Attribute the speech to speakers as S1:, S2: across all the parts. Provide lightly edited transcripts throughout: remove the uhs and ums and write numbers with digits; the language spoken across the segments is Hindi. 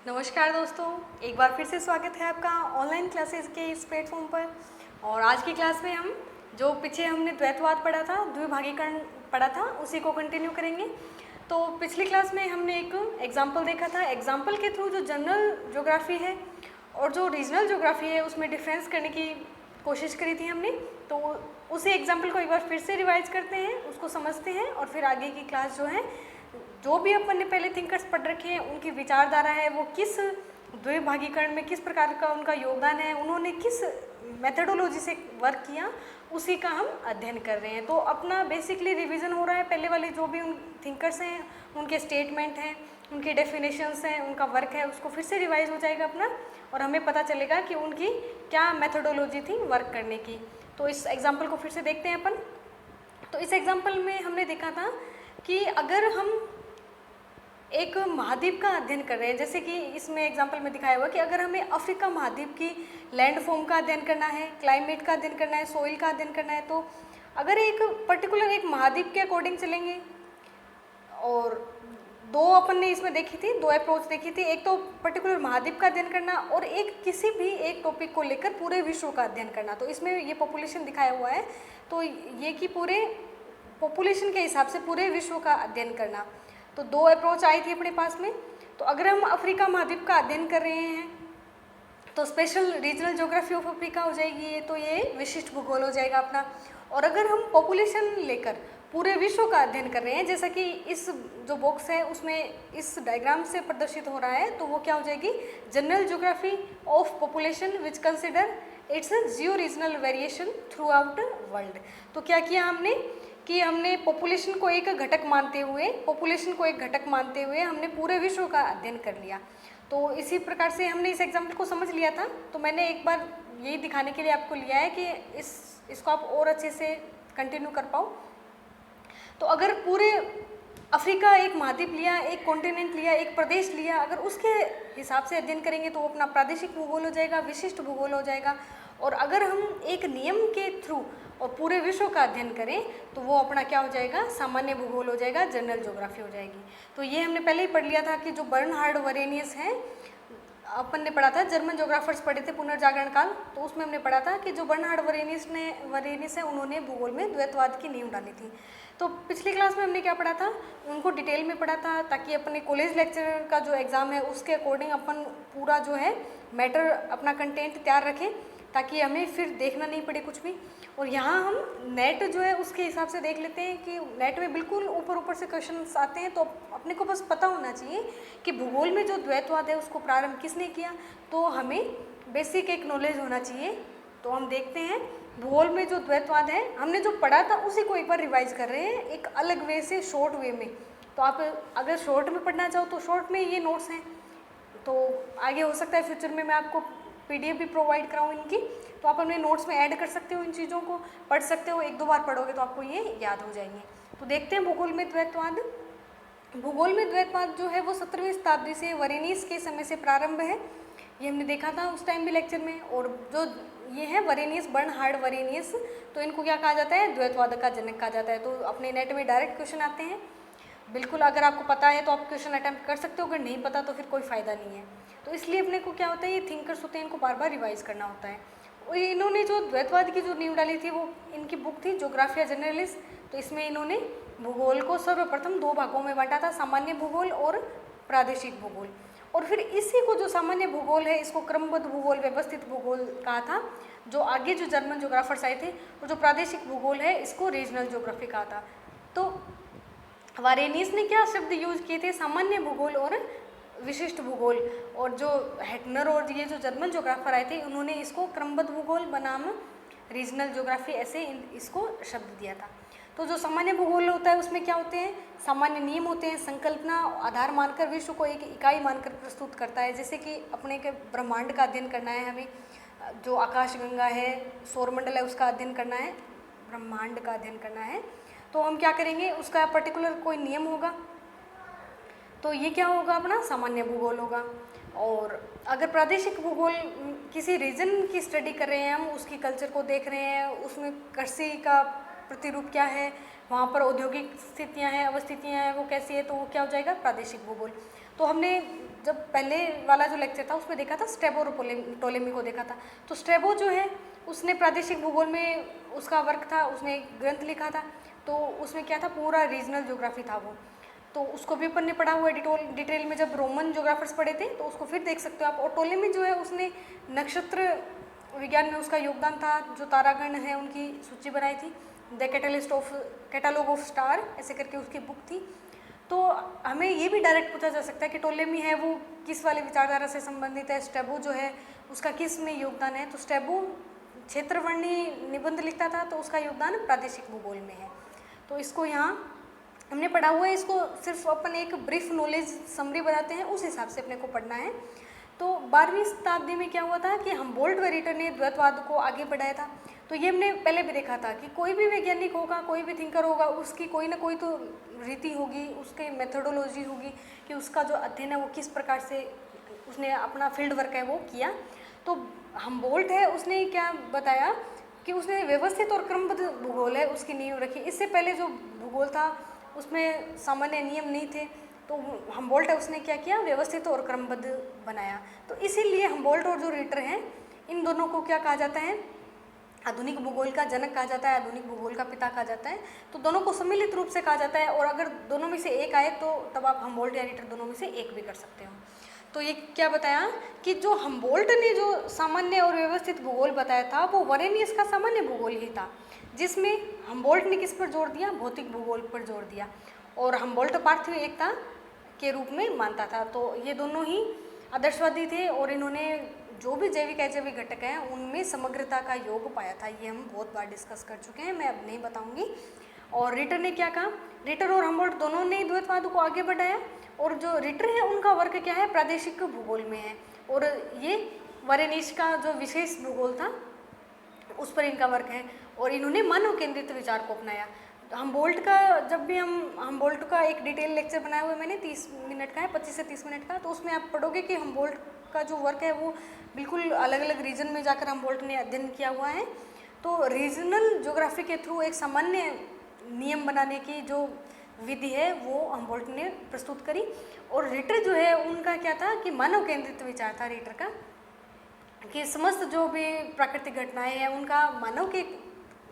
S1: नमस्कार दोस्तों, एक बार फिर से स्वागत है आपका ऑनलाइन क्लासेस के इस प्लेटफॉर्म पर। और आज की क्लास में हम जो पीछे हमने द्वैतवाद पढ़ा था, द्विभागीकरण पढ़ा था, उसी को कंटिन्यू करेंगे। तो पिछली क्लास में हमने एक एग्जाम्पल देखा था। एग्जाम्पल के थ्रू जो जनरल ज्योग्राफी है और जो रीजनल ज्योग्राफी है उसमें डिफरेंस करने की कोशिश करी थी हमने। तो उसी एग्जाम्पल को एक बार फिर से रिवाइज करते हैं, उसको समझते हैं और फिर आगे की क्लास जो है, जो भी अपन ने पहले थिंकर्स पढ़ रखे हैं उनकी विचारधारा है, वो किस द्विभागीकरण में किस प्रकार का उनका योगदान है, उन्होंने किस मेथडोलॉजी से वर्क किया, उसी का हम अध्ययन कर रहे हैं। तो अपना बेसिकली रिवीजन हो रहा है। पहले वाले जो भी उन थिंकर्स हैं, उनके स्टेटमेंट हैं, उनके डेफिनेशंस हैं, उनका वर्क है, उसको फिर से रिवाइज हो जाएगा अपना, और हमें पता चलेगा कि उनकी क्या मेथडोलॉजी थी वर्क करने की। तो इस एग्जाम्पल को फिर से देखते हैं अपन। तो इस एग्जाम्पल में हमने देखा था कि अगर हम एक महाद्वीप का अध्ययन कर रहे हैं, जैसे कि इसमें एग्जाम्पल में दिखाया हुआ कि अगर हमें अफ्रीका महाद्वीप की लैंड फॉर्म का अध्ययन करना है, क्लाइमेट का अध्ययन करना है, सोइल का अध्ययन करना है, तो अगर एक पर्टिकुलर एक महाद्वीप के अकॉर्डिंग चलेंगे, और दो अपन ने इसमें देखी थी, दो अप्रोच देखी थी। एक तो पर्टिकुलर महाद्वीप का अध्ययन करना और एक किसी भी एक टॉपिक को लेकर पूरे विश्व का अध्ययन करना। तो इसमें ये पॉपुलेशन दिखाया हुआ है, तो ये कि पूरे पॉपुलेशन के हिसाब से पूरे विश्व का अध्ययन करना। तो दो अप्रोच आई थी अपने पास में। तो अगर हम अफ्रीका महाद्वीप का अध्ययन कर रहे हैं तो special regional geography of Africa हो जाएगी ये, तो ये विशिष्ट भूगोल हो जाएगा अपना। और अगर हम पॉपुलेशन लेकर पूरे विश्व का अध्ययन कर रहे हैं, जैसा कि इस जो बॉक्स है उसमें इस डायग्राम से प्रदर्शित हो रहा है, तो वो क्या हो जाएगी, general geography of population which consider it's Jio regional variation through out world. तो क्या किया हमने कि हमने पॉपुलेशन को एक घटक मानते हुए हमने पूरे विश्व का अध्ययन कर लिया। तो इसी प्रकार से हमने इस एग्जाम्पल को समझ लिया था। तो मैंने एक बार यही दिखाने के लिए आपको लिया है कि इसको आप और अच्छे से कंटिन्यू कर पाओ। तो अगर पूरे अफ्रीका एक महाद्वीप लिया, एक कॉन्टिनेंट लिया, एक प्रदेश लिया, अगर उसके हिसाब से अध्ययन करेंगे तो वो अपना प्रादेशिक भूगोल हो जाएगा, विशिष्ट भूगोल हो जाएगा। और अगर हम एक नियम के थ्रू और पूरे विश्व का अध्ययन करें तो वो अपना क्या हो जाएगा, सामान्य भूगोल हो जाएगा, जनरल ज्योग्राफी हो जाएगी। तो ये हमने पहले ही पढ़ लिया था कि जो बर्नहार्ड वरेनियस है, अपन ने पढ़ा था, जर्मन ज्योग्राफर्स पढ़े थे पुनर्जागरण काल, तो उसमें हमने पढ़ा था कि जो बर्नहार्ड वरेनियस है उन्होंने भूगोल में द्वैतवाद की नींव डाली थी। तो पिछली क्लास में हमने क्या पढ़ा था, उनको डिटेल में पढ़ा था, ताकि अपने कॉलेज लेक्चरर का जो एग्ज़ाम है उसके अकॉर्डिंग अपन पूरा जो है मैटर, अपना कंटेंट तैयार रखें, ताकि हमें फिर देखना नहीं पड़े कुछ भी। और यहाँ हम नेट जो है उसके हिसाब से देख लेते हैं कि नेट में बिल्कुल ऊपर से क्वेश्चंस आते हैं, तो अपने को बस पता होना चाहिए कि भूगोल में जो द्वैतवाद है उसको प्रारंभ किसने किया। तो हमें बेसिक एक नॉलेज होना चाहिए। तो हम देखते हैं भूगोल में जो द्वैतवाद है, हमने जो पढ़ा था उसी को एक बार रिवाइज कर रहे हैं एक अलग वे से, शॉर्ट वे में। तो आप अगर शॉर्ट में पढ़ना चाहो तो शॉर्ट में ये नोट्स हैं, तो आगे हो सकता है फ्यूचर में मैं आपको PDF भी प्रोवाइड कराऊँ इनकी, तो आप अपने नोट्स में ऐड कर सकते हो, इन चीज़ों को पढ़ सकते हो। एक दो बार पढ़ोगे तो आपको ये याद हो जाएंगे। तो देखते हैं भूगोल में द्वैतवाद। भूगोल में द्वैतवाद जो है वो 17वीं शताब्दी से वरेनियस के समय से प्रारंभ है। ये हमने देखा था उस टाइम भी लेक्चर में। और जो ये है वरेनियस, बर्नहार्ड वरेनियस, तो इनको क्या कहा जाता है, द्वैतवाद का जनक कहा जाता है। तो अपने नेट में डायरेक्ट क्वेश्चन आते हैं, बिल्कुल अगर आपको पता है तो आप क्वेश्चन अटैम्प्ट कर सकते हो, अगर नहीं पता तो फिर कोई फ़ायदा नहीं है। तो इसलिए अपने को क्या होता है, ये थिंकर्स होते हैं, इनको बार बार रिवाइज करना होता है। और इन्होंने जो द्वैतवाद की जो नींव डाली थी वो इनकी बुक थी जोग्राफिया जनरलिस। तो इसमें इन्होंने भूगोल को सर्वप्रथम दो भागों में बांटा था, सामान्य भूगोल और प्रादेशिक भूगोल। और फिर इसी को जो सामान्य भूगोल है इसको क्रमबद्ध भूगोल, व्यवस्थित भूगोल कहा था। जो आगे जो जर्मन ज्योग्राफर्स आए थे, और जो प्रादेशिक भूगोल है इसको रीजनल ज्योग्राफी कहा था। तो वारेनियस ने क्या शब्द यूज किए थे, सामान्य भूगोल और विशिष्ट भूगोल। और जो हेटनर और ये जो जर्मन ज्योग्राफर आए थे उन्होंने इसको क्रमबद्ध भूगोल बनाम रीजनल ज्योग्राफी ऐसे इसको शब्द दिया था। तो जो सामान्य भूगोल होता है उसमें क्या होते हैं, सामान्य नियम होते हैं, संकल्पना आधार मानकर विश्व को एक इकाई मानकर प्रस्तुत करता है। जैसे कि अपने के ब्रह्मांड का अध्ययन करना है हमें, जो आकाशगंगा है, सौरमंडल है, उसका अध्ययन करना है, ब्रह्मांड का अध्ययन करना है, तो हम क्या करेंगे, उसका पर्टिकुलर कोई नियम होगा, तो ये क्या होगा, अपना सामान्य भूगोल होगा। और अगर प्रादेशिक भूगोल, किसी रीजन की स्टडी कर रहे हैं हम, उसकी कल्चर को देख रहे हैं, उसमें कृषि का प्रतिरूप क्या है, वहाँ पर औद्योगिक स्थितियाँ हैं, अवस्थितियाँ हैं, वो कैसी है, तो वो क्या हो जाएगा, प्रादेशिक भूगोल। तो हमने जब पहले वाला जो लेक्चर था उसमें देखा था स्ट्रैबो और टोलेमी को देखा था। तो स्ट्रैबो जो है उसने प्रादेशिक भूगोल में उसका वर्क था, उसने एक ग्रंथ लिखा था। तो उसमें क्या था, पूरा रीजनल ज्योग्राफी था वो। तो उसको भी अपन ने पढ़ा हुआ है डिटेल में, जब रोमन ज्योग्राफर्स पढ़े थे तो उसको फिर देख सकते हो आप। और टोलेमी जो है उसने नक्षत्र विज्ञान में उसका योगदान था, जो तारागण है उनकी सूची बनाई थी, द कैटलॉग ऑफ स्टार ऐसे करके उसकी बुक थी। तो हमें ये भी डायरेक्ट पूछा जा सकता है कि टोलेमी है वो किस वाले विचारधारा से संबंधित है, स्ट्रैबो जो है उसका किस में योगदान है। तो स्ट्रैबो क्षेत्रवर्णी निबंध लिखता था, तो उसका योगदान प्रादेशिक भूगोल में है। तो इसको यहाँ हमने पढ़ा हुआ है, इसको सिर्फ अपन एक ब्रीफ नॉलेज समरी बनाते हैं, उस हिसाब से अपने को पढ़ना है। तो 12वीं शताब्दी में क्या हुआ था कि हम्बोल्ट व रिटर ने द्वैतवाद को आगे बढ़ाया था। तो ये हमने पहले भी देखा था कि कोई भी वैज्ञानिक होगा, कोई भी थिंकर होगा, उसकी कोई ना कोई तो रीति होगी, उसकी मेथोडोलॉजी होगी कि उसका जो अध्ययन है वो किस प्रकार से उसने अपना फील्ड वर्क है वो किया। तो हम्बोल्ट है उसने क्या बताया कि उसने व्यवस्थित और क्रमबद्ध भूगोल है उसकी नींव रखी। इससे पहले जो भूगोल था उसमें सामान्य नियम नहीं थे, तो हम्बोल्ट है उसने क्या किया, व्यवस्थित और क्रमबद्ध बनाया। तो इसीलिए हम्बोल्ट और जो रिटर हैं इन दोनों को क्या कहा जाता है, आधुनिक भूगोल का जनक कहा जाता है, आधुनिक भूगोल का पिता कहा जाता है। तो दोनों को सम्मिलित रूप से कहा जाता है, और अगर दोनों में से एक आए तो तब आप हम्बोल्ट या रिटर दोनों में से एक भी कर सकते हो। तो ये क्या बताया कि जो हम्बोल्ट ने जो सामान्य और व्यवस्थित भूगोल बताया था वो वरेनियस का सामान्य भूगोल ही था, जिसमें हम्बोल्ट ने किस पर जोर दिया, भौतिक भूगोल पर जोर दिया। और हम्बोल्ट पार्थिव एकता के रूप में मानता था। तो ये दोनों ही आदर्शवादी थे, और इन्होंने जो भी जैविक अजैविक घटक हैं उनमें समग्रता का योग पाया था। ये हम बहुत बार डिस्कस कर चुके हैं, मैं अब नहीं बताऊंगी। और रिटर ने क्या कहा, रिटर और हम्बोल्ट दोनों ने द्वैतवाद को आगे बढ़ाया, और जो रिटर है उनका वर्क क्या है, प्रादेशिक भूगोल में है, और ये वरेनियस का जो विशेष भूगोल था उस पर इनका वर्क है। और इन्होंने मानव केंद्रित विचार को अपनाया। हम्बोल्ट का जब भी हम्बोल्ट का एक डिटेल लेक्चर बनाया हुआ है मैंने, 30 मिनट का है, 25 से 30 मिनट का, तो उसमें आप पढ़ोगे कि हम्बोल्ट का जो वर्क है वो बिल्कुल अलग अलग रीजन में जाकर हम्बोल्ट ने अध्ययन किया हुआ है। तो रीजनल ज्योग्राफी के थ्रू एक सामान्य नियम बनाने की जो विधि है वो हम्बोल्ट ने प्रस्तुत करी। और रिटर जो है उनका क्या था कि मानव केंद्रित विचार था रिटर का, कि समस्त जो भी प्राकृतिक घटनाएं हैं उनका मानव के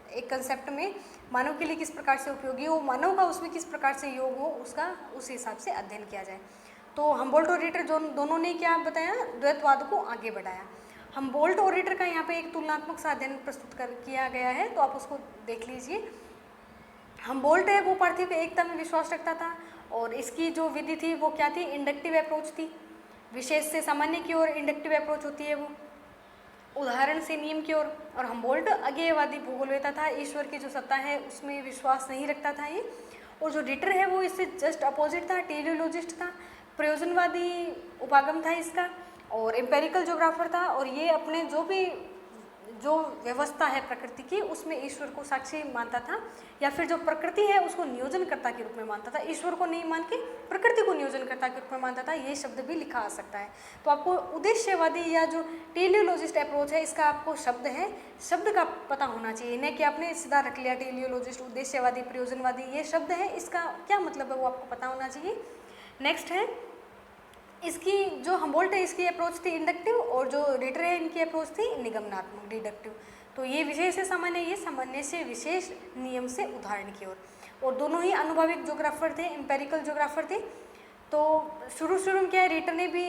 S1: एक कंसेप्ट में मानव के लिए किस प्रकार से उपयोगी हो, मानव का उसमें किस प्रकार से योग हो, उसका उस हिसाब से अध्ययन किया जाए। तो हम्बोल्ट और रिटर दोनों ने क्या बताया, द्वैतवाद को आगे बढ़ाया। हम्बोल्ट और रिटर का यहाँ पे एक तुलनात्मक सा अध्ययन प्रस्तुत किया गया है, तो आप उसको देख लीजिए। हम्बोल्ट है वो पार्थिव एकता में विश्वास रखता था, और इसकी जो विधि थी वो क्या थी, इंडक्टिव अप्रोच थी। विशेष से सामान्य की ओर इंडक्टिव अप्रोच होती है वो, उदाहरण से नियम की ओर। और हम्बोल्ट अज्ञेयवादी भूगोलवेता था, ईश्वर की जो सत्ता है उसमें विश्वास नहीं रखता था ये। और जो रिटर है वो इससे जस्ट अपोजिट था, टेलियोलॉजिस्ट था, प्रयोजनवादी उपागम था इसका, और एम्पेरिकल ज्योग्राफर था। और ये अपने जो व्यवस्था है प्रकृति की उसमें ईश्वर को साक्षी मानता था, या फिर जो प्रकृति है उसको नियोजनकर्ता के रूप में मानता था। ईश्वर को नहीं मान के प्रकृति को नियोजनकर्ता के रूप में मानता था। ये शब्द भी लिखा आ सकता है। तो आपको उद्देश्यवादी या जो टेलियोलॉजिस्ट अप्रोच है इसका आपको शब्द है, शब्द का पता होना चाहिए, नहीं कि आपने सीधा रख लिया टेलियोलॉजिस्ट, उद्देश्यवादी, प्रयोजनवादी, ये शब्द है, इसका क्या मतलब है वो आपको पता होना चाहिए। नेक्स्ट है इसकी जो हम्बोल्ट है इसकी अप्रोच थी इंडक्टिव, और जो रिटर है इनकी अप्रोच थी निगमनात्मक, डिडक्टिव। तो ये विशेष से सामान्य, ये सामान्य से विशेष, नियम से उदाहरण की ओर। और दोनों ही अनुभविक ज्योग्राफर थे, एम्पेरिकल ज्योग्राफर थे। तो शुरू में क्या है, रिटर ने भी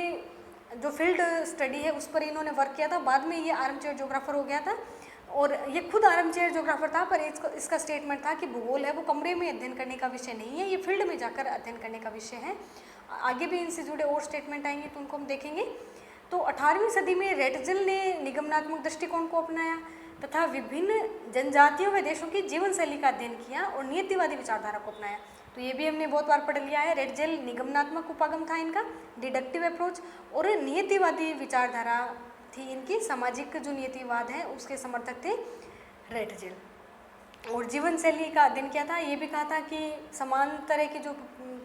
S1: जो फील्ड स्टडी है उस पर इन्होंने वर्क किया था, बाद में ये आर्म चेयर ज्योग्राफर हो गया था। और ये खुद आर्म चेयर ज्योग्राफर था, पर इसका स्टेटमेंट था कि भूगोल है वो कमरे में अध्ययन करने का विषय नहीं है, ये फील्ड में जाकर अध्ययन करने का विषय है। आगे भी इनसे जुड़े और स्टेटमेंट आएंगे तो उनको हम देखेंगे। तो 18वीं सदी में रेटजल ने निगमनात्मक दृष्टिकोण को अपनाया तथा विभिन्न जनजातियों व देशों की जीवन शैली का अध्ययन किया और नियतिवादी विचारधारा को अपनाया। तो ये भी हमने बहुत बार पढ़ लिया है। रेटजल निगमनात्मक उपागम था इनका, डिडक्टिव अप्रोच, और नियतिवादी विचारधारा थी इनकी। सामाजिक जो नियतिवाद है उसके समर्थक थे रेटजल। और जीवन शैली का अध्ययन किया था। ये भी कहा था कि समान तरह की जो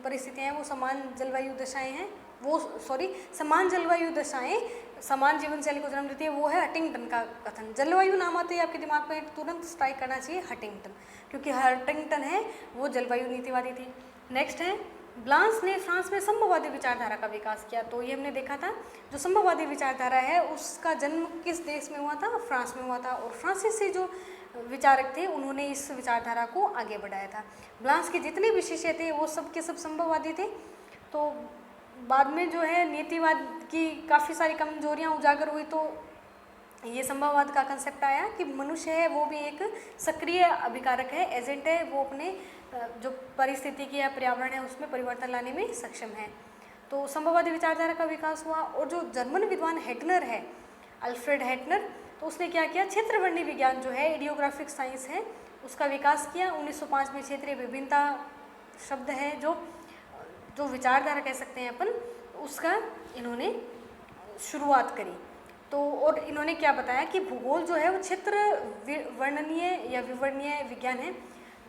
S1: परिस्थितियाँ हैं वो समान जलवायु दशाएं हैं, समान जलवायु दशाएं समान जीवन शैली को जन्म देती है, वो है हटिंगटन का कथन। जलवायु नाम आते ही आपके दिमाग में तुरंत स्ट्राइक करना चाहिए हटिंगटन, क्योंकि हटिंगटन है वो जलवायु नीतिवादी थी। नेक्स्ट है ब्लांस ने फ्रांस में संभववादी विचारधारा का विकास किया। तो ये हमने देखा था, जो संभववादी विचारधारा है उसका जन्म किस देश में हुआ था? फ्रांस में हुआ था। और फ्रांसीसी जो विचारक थे उन्होंने इस विचारधारा को आगे बढ़ाया था। ब्लांस के जितने भी शिष्य थे वो सब के सब संभववादी थे। तो बाद में जो है नीतिवाद की काफ़ी सारी कमजोरियां उजागर हुई, तो ये संभववाद का कंसेप्ट आया कि मनुष्य है वो भी एक सक्रिय अभिकारक है, एजेंट है, वो अपने जो परिस्थिति या पर्यावरण है उसमें परिवर्तन लाने में सक्षम है। तो संभववादी विचारधारा का विकास हुआ। और जो जर्मन विद्वान हेटनर है, अल्फ्रेड हेटनर, तो उसने क्या किया? क्षेत्रवर्णी विज्ञान जो है, इडियोग्राफिक साइंस है, उसका विकास किया। 1905 में क्षेत्रीय विभिन्नता शब्द है जो विचारधारा कह सकते हैं अपन, उसका इन्होंने शुरुआत करी। तो और इन्होंने क्या बताया कि भूगोल जो है वो क्षेत्र वर्णनीय या विवरणीय विज्ञान है।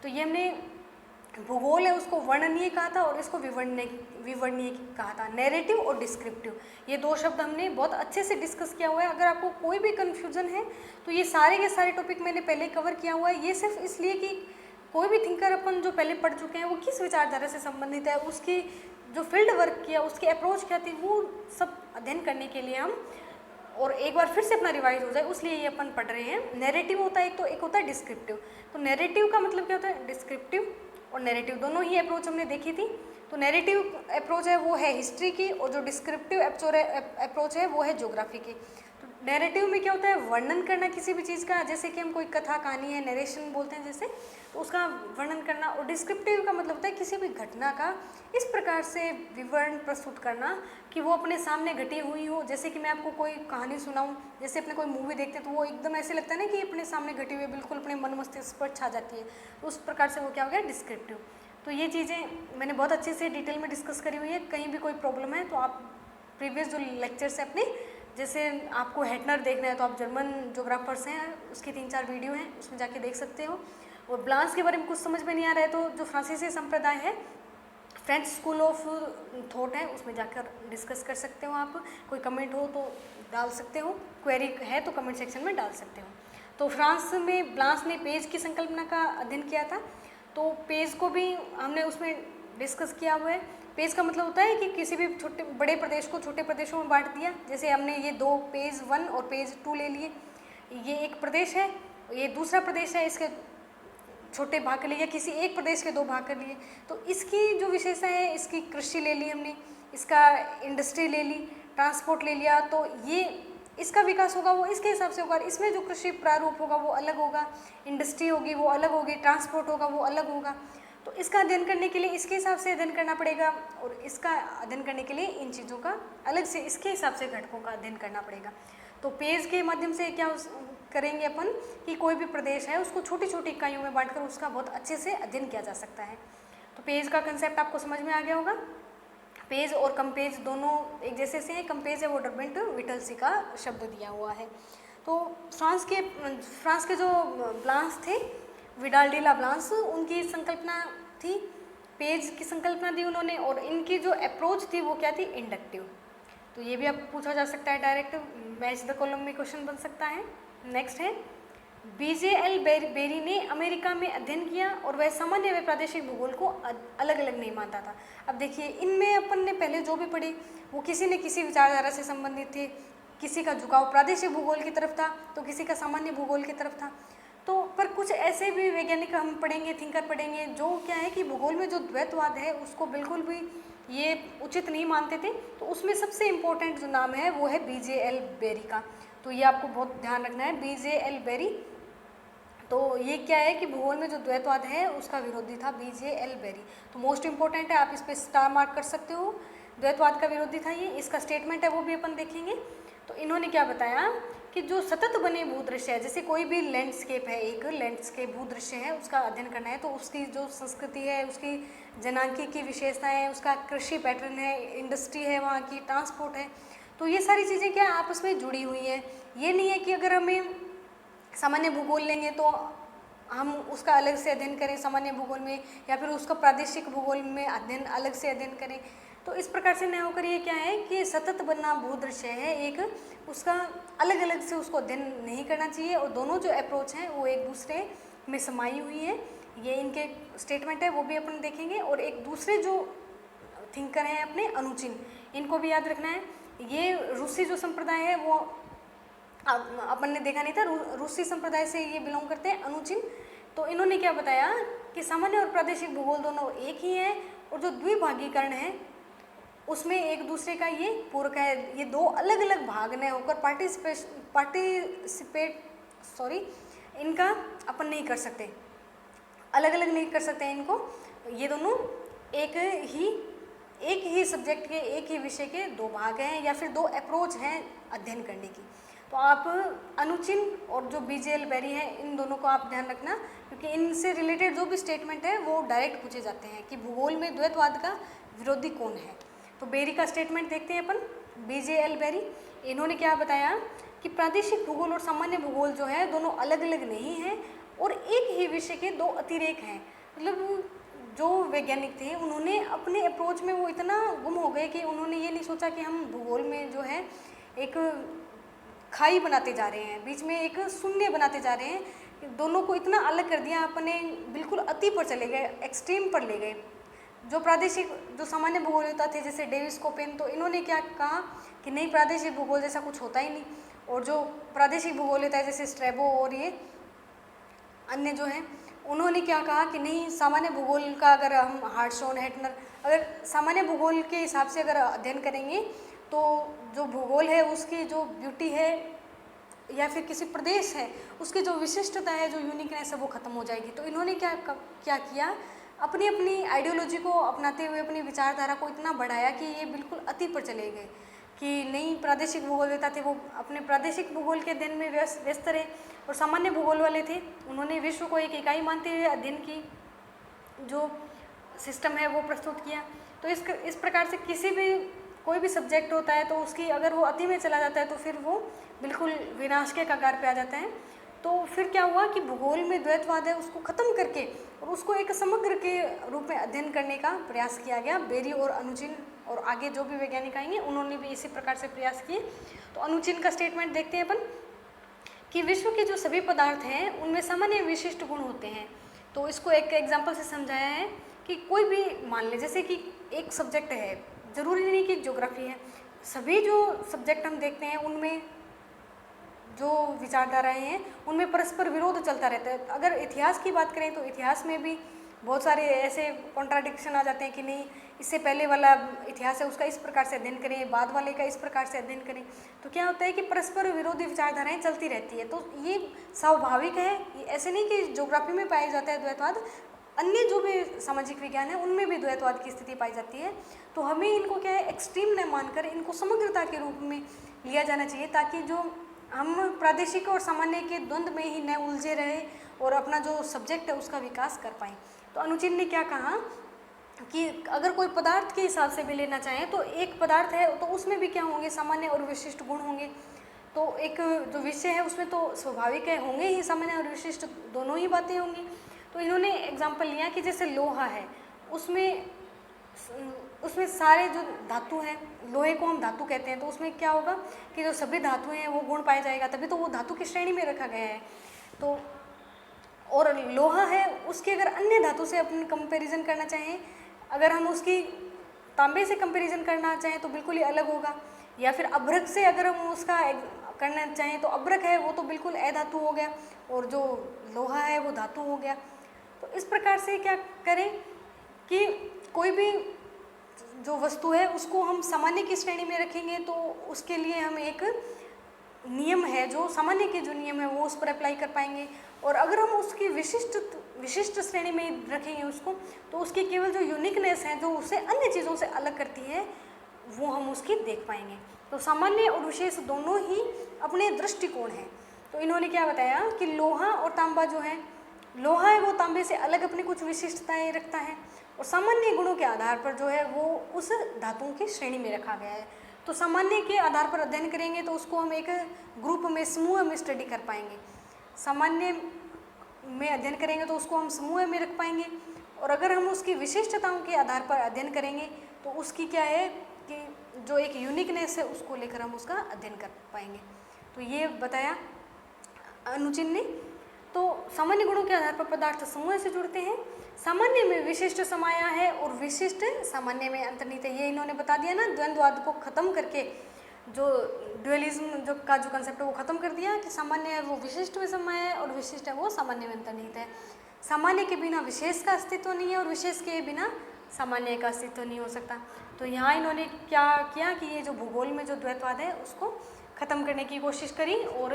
S1: तो ये हमने भूगोल है उसको वर्णनीय कहा था और इसको विवरणीय कहा था। नैरेटिव और डिस्क्रिप्टिव, ये दो शब्द हमने बहुत अच्छे से डिस्कस किया हुआ है। अगर आपको कोई भी कन्फ्यूजन है तो ये सारे के सारे टॉपिक मैंने पहले कवर किया हुआ है। ये सिर्फ इसलिए कि कोई भी थिंकर अपन जो पहले पढ़ चुके हैं वो किस विचारधारा से संबंधित है, उसकी जो फील्ड वर्क किया, उसकी अप्रोच क्या थी, वो सब अध्ययन करने के लिए हम और एक बार फिर से अपना रिवाइज हो जाए उसलिए ये अपन पढ़ रहे हैं। नैरेटिव होता है एक, तो एक होता है डिस्क्रिप्टिव। तो नैरेटिव का मतलब क्या होता है? डिस्क्रिप्टिव और नैरेटिव दोनों ही अप्रोच हमने देखी थी। तो नैरेटिव अप्रोच है वो है हिस्ट्री की, और जो डिस्क्रिप्टिव अप्रोच है वो है ज्योग्राफी की। तो नैरेटिव में क्या होता है? वर्णन करना किसी भी चीज़ का, जैसे कि हम कोई कथा कहानी है, नरेशन बोलते हैं जैसे, तो उसका वर्णन करना। और डिस्क्रिप्टिव का मतलब होता है किसी भी घटना का इस प्रकार से विवरण प्रस्तुत करना कि वो अपने सामने घटी हुई हो। जैसे कि मैं आपको कोई कहानी सुनाऊं, जैसे अपने कोई मूवी देखते हैं तो वो एकदम ऐसे लगता है ना कि अपने सामने घटी हुई बिल्कुल अपने मन मस्तिष्क पर छा जाती है, तो उस प्रकार से वो क्या हो गया? डिस्क्रिप्टिव। तो ये चीज़ें मैंने बहुत अच्छे से डिटेल में डिस्कस करी हुई है। कहीं भी कोई प्रॉब्लम है तो आप प्रीवियस जो लेक्चर्स है अपने, जैसे आपको हेटनर देखना है तो आप जर्मन जोग्राफर्स हैं उसकी 3-4 वीडियो हैं, उसमें जाके देख सकते हो। और ब्लांस के बारे में कुछ समझ में नहीं आ रहा है तो जो फ्रांसीसी संप्रदाय है, फ्रेंच स्कूल ऑफ थॉट है, उसमें जाकर डिस्कस कर सकते हो आप। कोई कमेंट हो तो डाल सकते हो, क्वेरी है तो कमेंट सेक्शन में डाल सकते हो। तो फ्रांस में ब्लांस ने पेज की संकल्पना का अध्ययन किया था। तो पेज को भी हमने उसमें डिस्कस किया हुआ है। पेज का मतलब होता है कि किसी भी छोटे बड़े प्रदेश को छोटे प्रदेशों में बांट दिया। जैसे हमने ये दो पेज 1 और पेज 2 ले लिए, ये एक प्रदेश है, ये दूसरा प्रदेश है, इसके छोटे भाग कर लिए, या किसी एक प्रदेश के 2 भाग कर लिए। तो इसकी जो विशेषता है, इसकी कृषि ले ली हमने, इसका इंडस्ट्री ले ली, ट्रांसपोर्ट ले लिया, तो ये इसका विकास होगा वो इसके हिसाब से होगा। इसमें जो कृषि प्रारूप होगा वो अलग होगा, इंडस्ट्री होगी वो अलग होगी, ट्रांसपोर्ट होगा वो अलग होगा। तो इसका अध्ययन करने के लिए इसके हिसाब से अध्ययन करना पड़ेगा, और इसका अध्ययन करने के लिए इन चीज़ों का अलग से इसके हिसाब से घटकों का अध्ययन करना पड़ेगा। तो पेज के माध्यम से क्या करेंगे अपन कि कोई भी प्रदेश है उसको छोटी छोटी इकाइयों में बांटकर उसका बहुत अच्छे से अध्ययन किया जा सकता है। तो पेज का कंसेप्ट आपको समझ में आ गया होगा। पेज और कंपेज दोनों एक जैसे से हैं। कंपेज है वो डर्बेंट विटलसी का शब्द दिया हुआ है। तो फ्रांस के जो ब्लांस थे, विडाल डी ला ब्लांस, उनकी संकल्पना थी, पेज की संकल्पना दी उन्होंने, और इनकी जो अप्रोच थी वो क्या थी? इंडक्टिव। तो ये भी आप पूछा जा सकता है डायरेक्ट, मैच द कॉलम में क्वेश्चन बन सकता है। नेक्स्ट है BJL बेरी ने अमेरिका में अध्ययन किया और वह सामान्य व प्रादेशिक भूगोल को अलग अलग नहीं मानता था। अब देखिए इनमें अपन ने पहले जो भी पढ़ी वो किसी न किसी विचारधारा से संबंधित थे। किसी का झुकाव प्रादेशिक भूगोल की तरफ था तो किसी का सामान्य भूगोल की तरफ था। तो पर कुछ ऐसे भी वैज्ञानिक हम पढ़ेंगे, थिंकर पढ़ेंगे, जो क्या है कि भूगोल में जो द्वैतवाद है उसको बिल्कुल भी ये उचित नहीं मानते थे। तो उसमें सबसे इम्पोर्टेंट जो नाम है वो है BJL बेरी का। तो ये आपको बहुत ध्यान रखना है, BJL बेरी। तो ये क्या है कि भूगोल में जो द्वैतवाद है उसका विरोधी था BJL बेरी। तो मोस्ट इंपॉर्टेंट है, आप इस पर स्टार मार्क कर सकते हो। द्वैतवाद का विरोधी था ये, इसका स्टेटमेंट है वो भी अपन देखेंगे। तो इन्होंने क्या बताया कि जो सतत बने भूदृश्य है, जैसे कोई भी लैंडस्केप है, एक लैंडस्केप भूदृश्य है, उसका अध्ययन करना है तो उसकी जो संस्कृति है, उसकी जनांकी की विशेषताएं हैं, उसका कृषि पैटर्न है, इंडस्ट्री है, वहाँ की ट्रांसपोर्ट है, तो ये सारी चीज़ें क्या आपस में जुड़ी हुई हैं। ये नहीं है कि अगर हमें सामान्य भूगोल लेंगे तो हम उसका अलग से अध्ययन करें सामान्य भूगोल में, या फिर उसका प्रादेशिक भूगोल में अध्ययन अलग से अध्ययन करें। तो इस प्रकार से न होकर ये क्या है कि सतत बनना भूदृश्य है एक, उसका अलग अलग से उसको अध्ययन नहीं करना चाहिए, और दोनों जो अप्रोच हैं वो एक दूसरे में समाई हुई है। ये इनके स्टेटमेंट है वो भी अपन देखेंगे। और एक दूसरे जो थिंकर हैं अपने अनुचिन, इनको भी याद रखना है। ये रूसी जो संप्रदाय है वो अपन ने देखा नहीं था, रूसी संप्रदाय से ये बिलोंग करते हैं अनुचिन। तो इन्होंने क्या बताया कि सामान्य और प्रादेशिक भूगोल दोनों एक ही है, और जो द्विभागीकरण है उसमें एक दूसरे का ये पूरक है। ये दो अलग अलग भाग में होकर इनका अपन नहीं कर सकते, अलग अलग नहीं कर सकते इनको। ये दोनों एक ही सब्जेक्ट के, एक ही विषय के दो भाग हैं, या फिर दो अप्रोच हैं अध्ययन करने की। तो आप अनुचिन और जो बीजेएल बेरी है, इन दोनों को आप ध्यान रखना, क्योंकि इनसे रिलेटेड जो भी स्टेटमेंट है वो डायरेक्ट पूछे जाते हैं कि भूगोल में द्वैतवाद का विरोधी कौन है। तो बेरी का स्टेटमेंट देखते हैं अपन, बीजेएल बेरी। इन्होंने क्या बताया कि प्रादेशिक भूगोल और सामान्य भूगोल जो है दोनों अलग अलग नहीं हैं और एक ही विषय के दो अतिरेक हैं। मतलब जो वैज्ञानिक थे उन्होंने अपने अप्रोच में वो इतना गुम हो गए कि उन्होंने ये नहीं सोचा कि हम भूगोल में जो है एक खाई बनाते जा रहे हैं, बीच में एक शून्य बनाते जा रहे हैं। दोनों को इतना अलग कर दिया, अपने बिल्कुल अति पर चले गए, एक्सट्रीम पर ले गए। जो प्रादेशिक जो सामान्य भूगोल होता थे जैसे डेविस कोपेन, तो इन्होंने क्या कहा कि नहीं, प्रादेशिक भूगोल जैसा कुछ होता ही नहीं। और जो प्रादेशिक भूगोल होता है जैसे स्ट्रैबो और ये अन्य जो हैं, उन्होंने क्या कहा कि नहीं, सामान्य भूगोल का अगर हम हार्टशॉन, हेटनर, अगर सामान्य भूगोल के हिसाब से अगर अध्ययन करेंगे तो जो भूगोल है उसकी जो ब्यूटी है या फिर किसी प्रदेश है उसकी जो विशिष्टता है, जो यूनिकनेस है, वो खत्म हो जाएगी। तो इन्होंने क्या किया, अपनी अपनी आइडियोलॉजी को अपनाते हुए अपनी विचारधारा को इतना बढ़ाया कि ये बिल्कुल अति पर चले गए कि नहीं, प्रादेशिक भूगोल देता थे वो अपने प्रादेशिक भूगोल के अध्ययन में व्यस्त रहे, और सामान्य भूगोल वाले थे उन्होंने विश्व को एक इकाई मानते हुए अध्ययन की जो सिस्टम है वो प्रस्तुत किया। तो इस प्रकार से किसी भी कोई भी सब्जेक्ट होता है तो उसकी अगर वो अति में चला जाता है तो फिर वो बिल्कुल विनाश के कगार पे आ जाता है। तो फिर क्या हुआ कि भूगोल में द्वैतवाद है उसको ख़त्म करके और उसको एक समग्र के रूप में अध्ययन करने का प्रयास किया गया। बेरी और अनुचिन और आगे जो भी वैज्ञानिक आएंगे उन्होंने भी इसी प्रकार से प्रयास किए। तो अनुचिन का स्टेटमेंट देखते हैं अपन कि विश्व के जो सभी पदार्थ हैं उनमें सामान्य विशिष्ट गुण होते हैं। तो इसको एक एग्जाम्पल से समझाया है कि कोई भी मान ले, जैसे कि एक सब्जेक्ट है, ज़रूरी नहीं कि ज्योग्राफी है, सभी जो सब्जेक्ट हम देखते हैं उनमें जो विचारधाराएं हैं उनमें परस्पर विरोध चलता रहता है। अगर इतिहास की बात करें तो इतिहास में भी बहुत सारे ऐसे कॉन्ट्राडिक्शन आ जाते हैं कि नहीं, इससे पहले वाला इतिहास है उसका इस प्रकार से अध्ययन करें, बाद वाले का इस प्रकार से अध्ययन करें। तो क्या होता है कि परस्पर विरोधी विचारधाराएं चलती रहती है। तो ये स्वाभाविक है, ये ऐसे नहीं कि ज्योग्राफी में पाया जाता है द्वैतवाद, अन्य जो भी सामाजिक विज्ञान है उनमें भी द्वैतवाद की स्थिति पाई जाती है। तो हमें इनको क्या है, एक्सट्रीम न मानकर इनको समग्रता के रूप में लिया जाना चाहिए, ताकि जो हम प्रादेशिक और सामान्य के द्वंद्व में ही न उलझे रहे और अपना जो सब्जेक्ट है उसका विकास कर पाएँ। तो अनुचिन ने क्या कहा कि अगर कोई पदार्थ के हिसाब से भी लेना चाहें तो एक पदार्थ है तो उसमें भी क्या होंगे, सामान्य और विशिष्ट गुण होंगे। तो एक जो विषय है उसमें तो स्वाभाविक है होंगे ही सामान्य और विशिष्ट दोनों ही बातें होंगी। तो इन्होंने एग्जाम्पल लिया कि जैसे लोहा है, उसमें सारे जो धातु हैं, लोहे को हम धातु कहते हैं, तो उसमें क्या होगा कि जो सभी धातु हैं वो गुण पाया जाएगा, तभी तो वो धातु की श्रेणी में रखा गया है। तो और लोहा है, उसके अगर अन्य धातु से अपन कंपैरिजन करना चाहें, अगर हम उसकी तांबे से कंपैरिजन करना चाहें तो बिल्कुल ही अलग होगा, या फिर अभ्रक से अगर हम उसका करना चाहें तो अभ्रक है वो तो बिल्कुल अधातु हो गया और जो लोहा है वो धातु हो गया। तो इस प्रकार से क्या करें कि कोई भी जो वस्तु है उसको हम सामान्य की श्रेणी में रखेंगे तो उसके लिए हम एक नियम है, जो सामान्य के जो नियम है वो उस पर अप्लाई कर पाएंगे। और अगर हम उसकी विशिष्ट श्रेणी में रखेंगे उसको, तो उसकी केवल जो यूनिकनेस है जो उसे अन्य चीज़ों से अलग करती है वो हम उसकी देख पाएंगे। तो सामान्य और विशेष दोनों ही अपने दृष्टिकोण हैं। तो इन्होंने क्या बताया कि लोहा और तांबा जो है, लोहा है वो तांबे से अलग अपनी कुछ विशिष्टताएं रखता है और सामान्य गुणों के आधार पर जो है वो उस धातुओं की श्रेणी में रखा गया है। तो सामान्य के आधार पर अध्ययन करेंगे तो उसको हम एक ग्रुप में, समूह में स्टडी कर पाएंगे। सामान्य में अध्ययन करेंगे तो उसको हम समूह में रख पाएंगे, और अगर हम उसकी विशिष्टताओं के आधार पर अध्ययन करेंगे तो उसकी क्या है कि जो एक यूनिकनेस है उसको लेकर हम उसका अध्ययन कर पाएंगे। तो ये बताया अनुचिन ने। तो सामान्य गुणों के आधार पर पदार्थ समूह से जुड़ते हैं। सामान्य में विशिष्ट समाया है और विशिष्ट सामान्य में अंतर्निहित है। ये इन्होंने बता दिया ना, द्वंद्ववाद को खत्म करके जो ड्यूअलिज्म जो कंसेप्ट है वो खत्म कर दिया कि सामान्य है वो विशिष्ट में समाया है और विशिष्ट है वो सामान्य में अंतर्निहित है। सामान्य के बिना विशेष का अस्तित्व नहीं है और विशेष के बिना सामान्य का अस्तित्व नहीं हो सकता। तो यहाँ इन्होंने क्या किया कि ये जो भूगोल में जो द्वैतवाद है उसको ख़त्म करने की कोशिश करी और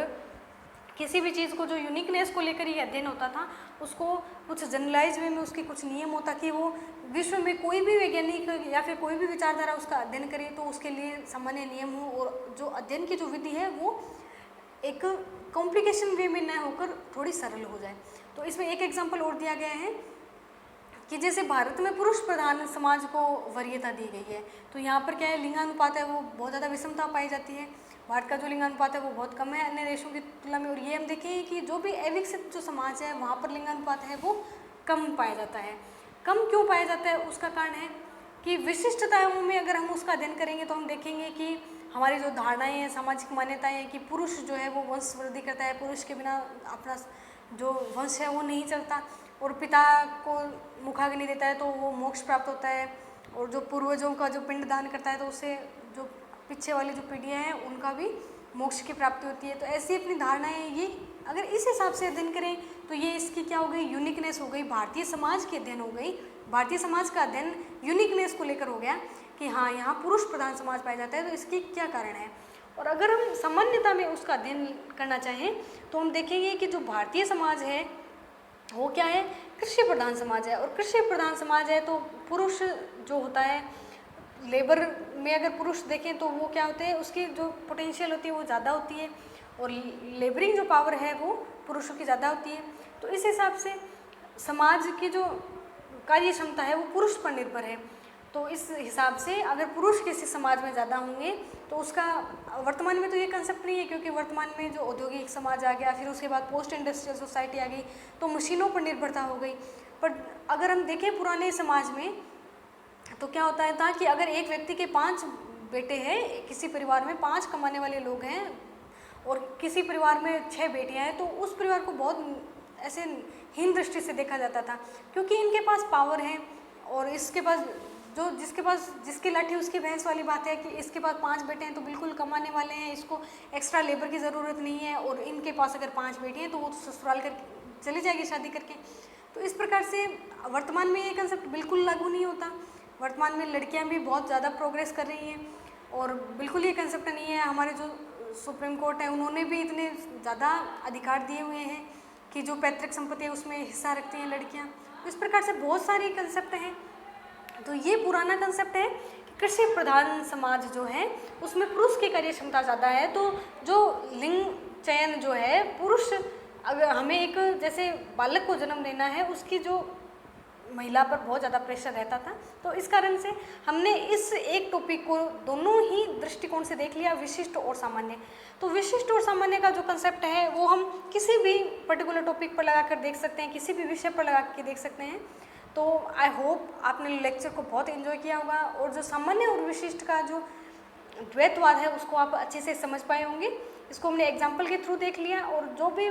S1: किसी भी चीज़ को जो यूनिकनेस को लेकर ही अध्ययन होता था उसको कुछ जनरलाइज वे में उसके कुछ नियम होता कि वो विश्व में कोई भी वैज्ञानिक या फिर कोई भी विचारधारा उसका अध्ययन करे तो उसके लिए सामान्य नियम हो और जो अध्ययन की जो विधि है वो एक कॉम्प्लिकेशन वे में न होकर थोड़ी सरल हो जाए। तो इसमें एक एग्जाम्पल और दिया गया है कि जैसे भारत में पुरुष प्रधान समाज को वरीयता दी गई है, तो यहाँ पर क्या है, लिंगानुपात है वो बहुत ज़्यादा विषमता पाई जाती है। भारत का जो लिंगानुपात है वो बहुत कम है अन्य देशों की तुलना में। और ये हम देखें कि जो भी अविकसित जो समाज है वहाँ पर लिंगानुपात है वो कम पाया जाता है। कम क्यों पाया जाता है, उसका कारण है कि विशिष्टताओं में अगर हम उसका अध्ययन करेंगे तो हम देखेंगे कि हमारी जो धारणाएं हैं, सामाजिक मान्यताएं हैं कि पुरुष जो है वो वंश वृद्धि करता है, पुरुष के बिना अपना जो वंश है वो नहीं चलता, और पिता को मुखाग्नि देता है तो वो मोक्ष प्राप्त होता है, और जो पूर्वजों का जो पिंड दान करता है तो उससे जो पीछे वाली जो पीढ़ियाँ हैं उनका भी मोक्ष की प्राप्ति होती है। तो ऐसी अपनी धारणाएं ये अगर इस हिसाब से अध्ययन करें तो ये इसकी क्या हो गई, यूनिकनेस हो गई, भारतीय समाज की अध्ययन हो गई। भारतीय समाज का अध्ययन यूनिकनेस को लेकर हो गया कि हाँ यहाँ पुरुष प्रधान समाज पाया जाता है, तो इसकी क्या कारण है। और अगर हम सामान्यता में उसका अध्ययन करना चाहें तो हम देखेंगे कि जो भारतीय समाज है वो क्या है, कृषि प्रधान समाज है। और कृषि प्रधान समाज है तो पुरुष जो होता है लेबर में, अगर पुरुष देखें तो वो क्या होते हैं, उसकी जो पोटेंशियल होती है वो ज़्यादा होती है और लेबरिंग जो पावर है वो पुरुषों की ज़्यादा होती है। तो इस हिसाब से समाज की जो कार्य क्षमता है वो पुरुष पर निर्भर है। तो इस हिसाब से अगर पुरुष किसी समाज में ज़्यादा होंगे तो उसका वर्तमान में तो ये कंसेप्ट नहीं है, क्योंकि वर्तमान में जो औद्योगिक समाज आ गया, फिर उसके बाद पोस्ट इंडस्ट्रियल सोसाइटी आ गई, तो मशीनों पर निर्भरता हो गई। पर अगर हम देखें पुराने समाज में तो क्या होता है था कि अगर एक व्यक्ति के 5 बेटे हैं, किसी परिवार में 5 कमाने वाले लोग हैं और किसी परिवार में 6 बेटियां हैं, तो उस परिवार को बहुत ऐसे हीन दृष्टि से देखा जाता था, क्योंकि इनके पास पावर है और इसके पास जो जिसकी लाठी उसकी भैंस वाली बात है कि इसके पास 5 बेटे हैं तो बिल्कुल कमाने वाले हैं, इसको एक्स्ट्रा लेबर की ज़रूरत नहीं है, और इनके पास अगर 5 बेटी हैं तो वो ससुराल कर चली जाएगी शादी करके। तो इस प्रकार से वर्तमान में ये कंसेप्ट बिल्कुल लागू नहीं होता। वर्तमान में लड़कियां भी बहुत ज़्यादा प्रोग्रेस कर रही हैं और बिल्कुल ये कंसेप्ट नहीं है। हमारे जो सुप्रीम कोर्ट है उन्होंने भी इतने ज़्यादा अधिकार दिए हुए हैं कि जो पैतृक संपत्ति है उसमें हिस्सा रखती हैं लड़कियां। तो इस प्रकार से बहुत सारे कंसेप्ट हैं। तो ये पुराना कंसेप्ट है कि कृषि प्रधान समाज जो है उसमें पुरुष की कार्य क्षमता ज़्यादा है, तो जो लिंग चयन जो है पुरुष, अगर हमें एक जैसे बालक को जन्म देना है उसकी जो महिला पर बहुत ज़्यादा प्रेशर रहता था। तो इस कारण से हमने इस एक टॉपिक को दोनों ही दृष्टिकोण से देख लिया, विशिष्ट और सामान्य। तो विशिष्ट और सामान्य का जो कंसेप्ट है वो हम किसी भी पर्टिकुलर टॉपिक पर लगा कर देख सकते हैं, किसी भी विषय पर लगा के देख सकते हैं। तो आई होप आपने लेक्चर को बहुत एंजॉय किया होगा और जो सामान्य और विशिष्ट का जो द्वैतवाद है उसको आप अच्छे से समझ पाए होंगे। इसको हमने एग्जाम्पल के थ्रू देख लिया और जो भी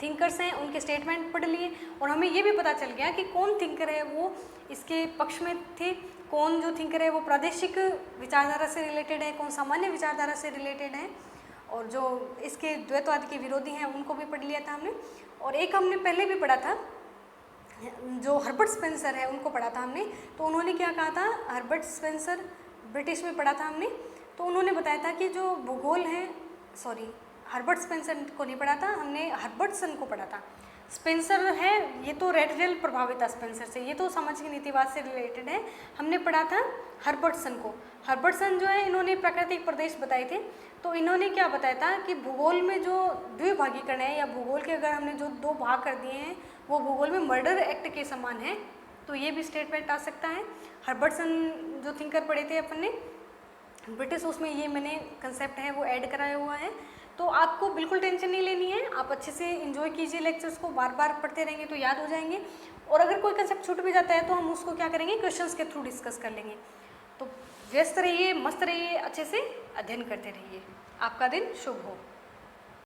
S1: थिंकर्स हैं उनके स्टेटमेंट पढ़ लिए और हमें ये भी पता चल गया कि कौन थिंकर है वो इसके पक्ष में थे, कौन जो थिंकर है वो प्रादेशिक विचारधारा से रिलेटेड है, कौन सामान्य विचारधारा से रिलेटेड है, और जो इसके द्वैतवाद के विरोधी हैं उनको भी पढ़ लिया था हमने। और एक हमने पहले भी पढ़ा था, जो हर्बर्ट स्पेंसर है उनको पढ़ा था हमने। तो उन्होंने क्या कहा था, हर्बर्ट स्पेंसर ब्रिटिश में पढ़ा था हमने, तो उन्होंने बताया था कि जो भूगोल है, सॉरी हर्बर्ट स्पेंसर को नहीं पढ़ा था हमने, हर्बर्टसन को पढ़ा था। स्पेंसर है ये तो रेटरेल प्रभावित था स्पेंसर से, ये तो सामाजिक नीतिवाद से रिलेटेड है। हमने पढ़ा था हर्बर्टसन को। हर्बर्टसन जो है इन्होंने प्राकृतिक प्रदेश बताए थे। तो इन्होंने क्या बताया था कि भूगोल में जो द्विभागीकरण है या भूगोल के अगर हमने जो 2 भाग कर दिए हैं वो भूगोल में मर्डर एक्ट के समान है। तो ये भी स्टेटमेंट आ सकता है। हर्बर्टसन जो थिंकर पढ़े थे अपन ने ब्रिटिश, उसमें ये मैंने कंसेप्ट है वो ऐड कराया हुआ है। तो आपको बिल्कुल टेंशन नहीं लेनी है, आप अच्छे से एंजॉय कीजिए लेक्चर्स को, बार बार पढ़ते रहेंगे तो याद हो जाएंगे। और अगर कोई कंसेप्ट छूट भी जाता है तो हम उसको क्या करेंगे, क्वेश्चंस के थ्रू डिस्कस कर लेंगे। तो व्यस्त रहिए, मस्त रहिए, अच्छे से अध्ययन करते रहिए। आपका दिन शुभ हो।